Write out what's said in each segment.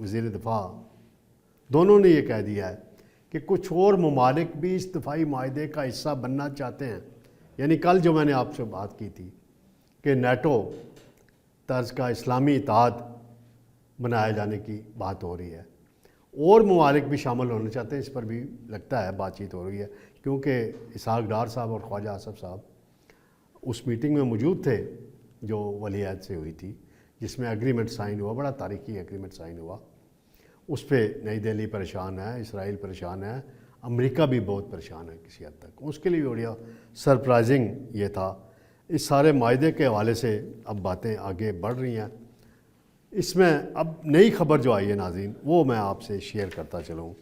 وزیر دفاع دونوں نے یہ کہہ دیا ہے کہ کچھ اور ممالک بھی اس دفاعی معاہدے کا حصہ بننا چاہتے ہیں. یعنی کل جو میں نے آپ سے بات کی تھی کہ نیٹو طرز کا اسلامی اتحاد بنائے جانے کی بات ہو رہی ہے، اور ممالک بھی شامل ہونا چاہتے ہیں، اس پر بھی لگتا ہے بات چیت ہو رہی ہے. کیونکہ اسحاق ڈار صاحب اور خواجہ آصف صاحب اس میٹنگ میں موجود تھے جو ولی عہد سے ہوئی تھی، جس میں اگریمنٹ سائن ہوا، بڑا تاریخی اگریمنٹ سائن ہوا. اس پہ نئی دہلی پریشان ہے، اسرائیل پریشان ہے، امریکہ بھی بہت پریشان ہے کسی حد تک. اس کے لیے بڑا سرپرائزنگ یہ تھا. اس سارے معاہدے کے حوالے سے اب باتیں آگے بڑھ رہی ہیں. اس میں اب نئی خبر جو آئی ہے ناظرین، وہ میں آپ سے شیئر کرتا چلوں.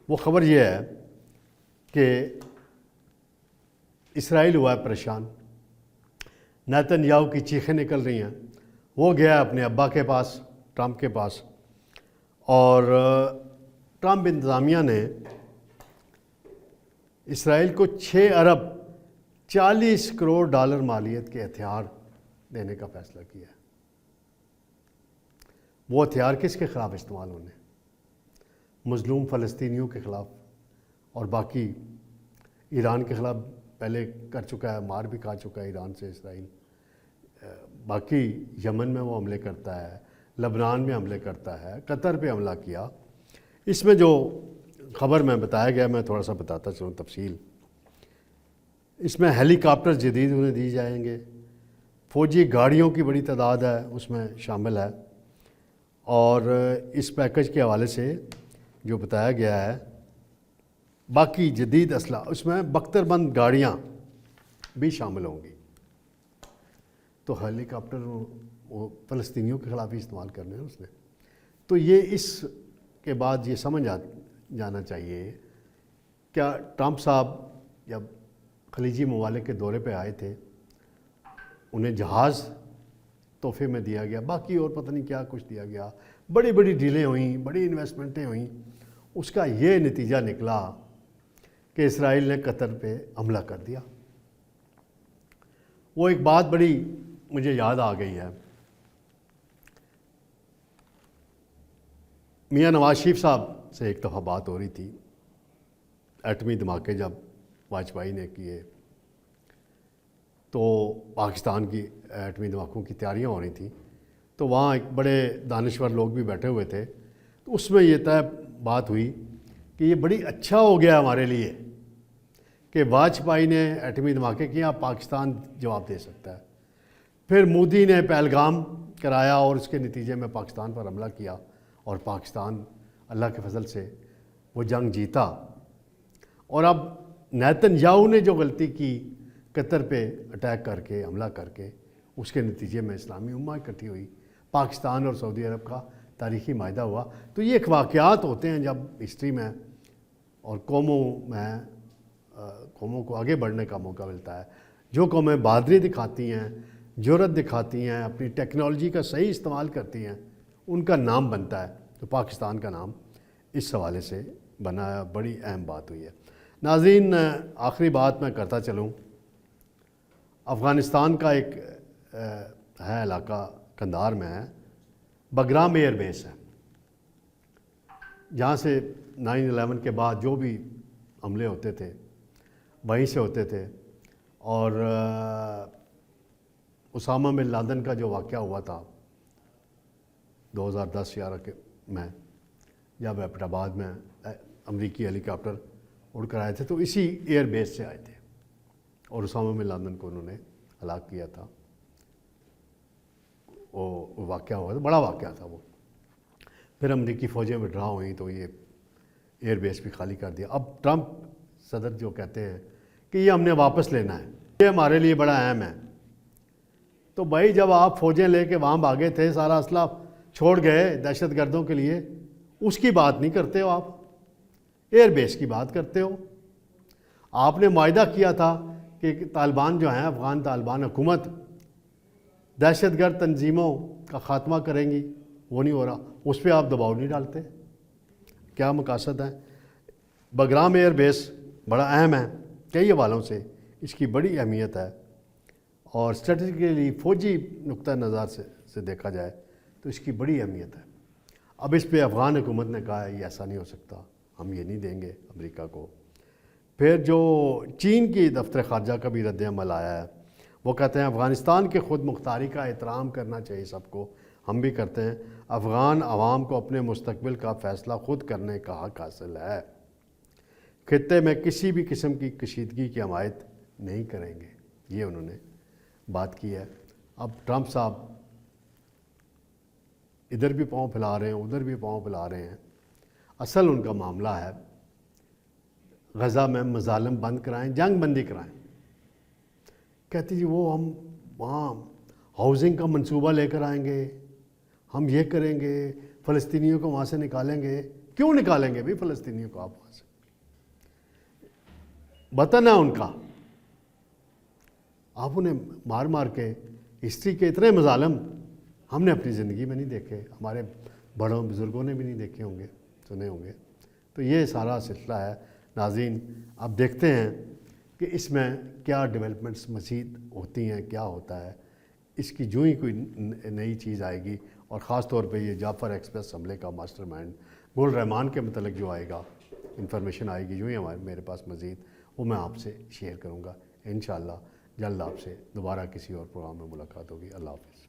وہ خبر یہ ہے کہ اسرائیل ہوا ہے پریشان، نیتن یاہو کی چیخیں نکل رہی ہیں. وہ گیا اپنے ابا کے پاس، ٹرمپ کے پاس، اور ٹرمپ انتظامیہ نے اسرائیل کو 6 ارب 40 کروڑ ڈالر مالیت کے ہتھیار دینے کا فیصلہ کیا ہے. وہ ہتھیار کس کے خلاف استعمال ہونے؟ مظلوم فلسطینیوں کے خلاف، اور باقی ایران کے خلاف پہلے کر چکا ہے، مار بھی کھا چکا ہے ایران سے اسرائیل. باقی یمن میں وہ حملے کرتا ہے، لبنان میں حملے کرتا ہے، قطر پہ حملہ کیا. اس میں جو خبر میں بتایا گیا، میں تھوڑا سا بتاتا چلوں تفصیل. اس میں ہیلی کاپٹر جدید انہیں دی جائیں گے، فوجی گاڑیوں کی بڑی تعداد ہے اس میں شامل ہے، اور اس پیکج کے حوالے سے جو بتایا گیا ہے باقی جدید اسلحہ، اس میں بختر بند گاڑیاں بھی شامل ہوں گی. تو ہیلی کاپٹر وہ فلسطینیوں کے خلاف ہی استعمال کرنے ہیں اس نے. تو یہ اس کے بعد یہ سمجھ جانا چاہیے، کیا ٹرمپ صاحب جب خلیجی ممالک کے دورے پہ آئے تھے، انہیں جہاز تحفے میں دیا گیا، باقی اور پتہ نہیں کیا کچھ دیا گیا، بڑی بڑی ڈیلیں ہوئیں، بڑی انویسٹمنٹیں ہوئیں. اس کا یہ نتیجہ نکلا کہ اسرائیل نے قطر پہ حملہ کر دیا. وہ ایک بات بڑی مجھے یاد آ گئی ہے. میاں نواز شریف صاحب سے ایک دفعہ بات ہو رہی تھی، ایٹمی دھماکے جب واجپئی نے کیے تو پاکستان کی ایٹمی دھماکوں کی تیاریاں ہو رہی تھیں، تو وہاں ایک بڑے دانشور لوگ بھی بیٹھے ہوئے تھے. تو اس میں یہ طے بات ہوئی کہ یہ بڑی اچھا ہو گیا ہمارے لیے کہ واجپئی نے ایٹمی دھماکے کیا، اب پاکستان جواب دے سکتا ہے. پھر مودی نے پہلگام کرایا اور اس کے نتیجے میں پاکستان پر حملہ کیا، اور پاکستان اللہ کے فضل سے وہ جنگ جیتا. اور اب نیتن یاہو نے جو غلطی کی قطر پہ اٹیک کر کے، حملہ کر کے، اس کے نتیجے میں اسلامی امہ اکٹھی ہوئی، پاکستان اور سعودی عرب کا تاریخی معاہدہ ہوا. تو یہ ایک واقعات ہوتے ہیں جب ہسٹری میں، اور قوموں کو آگے بڑھنے کا موقع ملتا ہے. جو قومیں بہادری دکھاتی ہیں، جرأت دکھاتی ہیں، اپنی ٹیکنالوجی کا صحیح استعمال کرتی ہیں، ان کا نام بنتا ہے. تو پاکستان کا نام اس حوالے سے بنا ہے، بڑی اہم بات ہوئی ہے. ناظرین، آخری بات میں کرتا چلوں. افغانستان کا ایک ہے علاقہ، قندھار میں ہے، بگرام ایئر بیس ہے، جہاں سے 9/11 کے بعد جو بھی حملے ہوتے تھے وہیں سے ہوتے تھے. اور اسامہ بن لادن کا جو واقعہ ہوا تھا 2010-11 کے میں، جب ایبٹ آباد میں امریکی ہیلی کاپٹر اڑ کر آئے تھے، تو اسی ایئر بیس سے آئے تھے اور اسامہ بن لادن کو انہوں نے ہلاک کیا تھا. وہ واقعہ ہوا تھا، بڑا واقعہ تھا وہ. پھر امریکی فوجیں وڈرا ہوئیں تو یہ ایئر بیس بھی خالی کر دیا. اب ٹرمپ صدر جو کہتے ہیں کہ یہ ہم نے واپس لینا ہے، یہ ہمارے لیے بڑا اہم ہے. تو بھائی جب آپ فوجیں لے کے وہاں بھاگے تھے، سارا اسلحہ چھوڑ گئے دہشت گردوں کے لیے، اس کی بات نہیں کرتے ہو، آپ ایئر بیس کی بات کرتے ہو. آپ نے معاہدہ کیا تھا کہ طالبان جو ہیں، افغان طالبان حکومت دہشت گرد تنظیموں کا خاتمہ کریں گی، وہ نہیں ہو رہا. اس پہ آپ دباؤ نہیں ڈالتے، کیا مقاصد ہے؟ بگرام ایئر بیس بڑا اہم ہے کئی حوالوں سے، اس کی بڑی اہمیت ہے، اور اسٹریٹجیکلی فوجی نقطہ نظر سے دیکھا جائے تو اس کی بڑی اہمیت ہے. اب اس پہ افغان حکومت نے کہا ہے یہ ایسا نہیں ہو سکتا، ہم یہ نہیں دیں گے امریکہ کو۔ پھر جو چین کی دفتر خارجہ کا بھی رد عمل آیا ہے، وہ کہتے ہیں افغانستان کے خود مختاری کا احترام کرنا چاہیے سب کو، ہم بھی کرتے ہیں۔ افغان عوام کو اپنے مستقبل کا فیصلہ خود کرنے کا حق حاصل ہے، خطے میں کسی بھی قسم کی کشیدگی کی حمایت نہیں کریں گے، یہ انہوں نے بات کی ہے۔ اب ٹرمپ صاحب ادھر بھی پاؤں پھیلا رہے ہیں، ادھر بھی پاؤں پھیلا رہے ہیں۔ اصل ان کا معاملہ ہے غزہ میں مظالم بند کرائیں، جنگ بندی کرائیں۔ کہتی جی وہ ہم وہاں ہاؤسنگ کا منصوبہ لے کر آئیں گے، ہم یہ کریں گے، فلسطینیوں کو وہاں سے نکالیں گے۔ کیوں نکالیں گے بھی فلسطینیوں کو آپ وہاں سے؟ وطن ہے ان کا، آپ انہیں مار مار کے ہسٹری کے اتنے مظالم ہم نے اپنی زندگی میں نہیں دیکھے، ہمارے بڑوں بزرگوں نے بھی نہیں دیکھے ہوں گے، سنے ہوں گے۔ تو یہ سارا سلسلہ ہے ناظرین، اب دیکھتے ہیں کہ اس میں کیا ڈیولپمنٹس مزید ہوتی ہیں، کیا ہوتا ہے۔ اس کی جو ہی کوئی نئی چیز آئے گی، اور خاص طور پہ یہ جعفر ایکسپریس حملے کا ماسٹر مائنڈ گل رحمان کے متعلق جو آئے گا، انفارمیشن آئے گی جو ہی میرے پاس مزید، وہ میں آپ سے شیئر کروں گا انشاءاللہ۔ جلد آپ سے دوبارہ کسی اور پروگرام میں ملاقات ہوگی۔ اللہ حافظ۔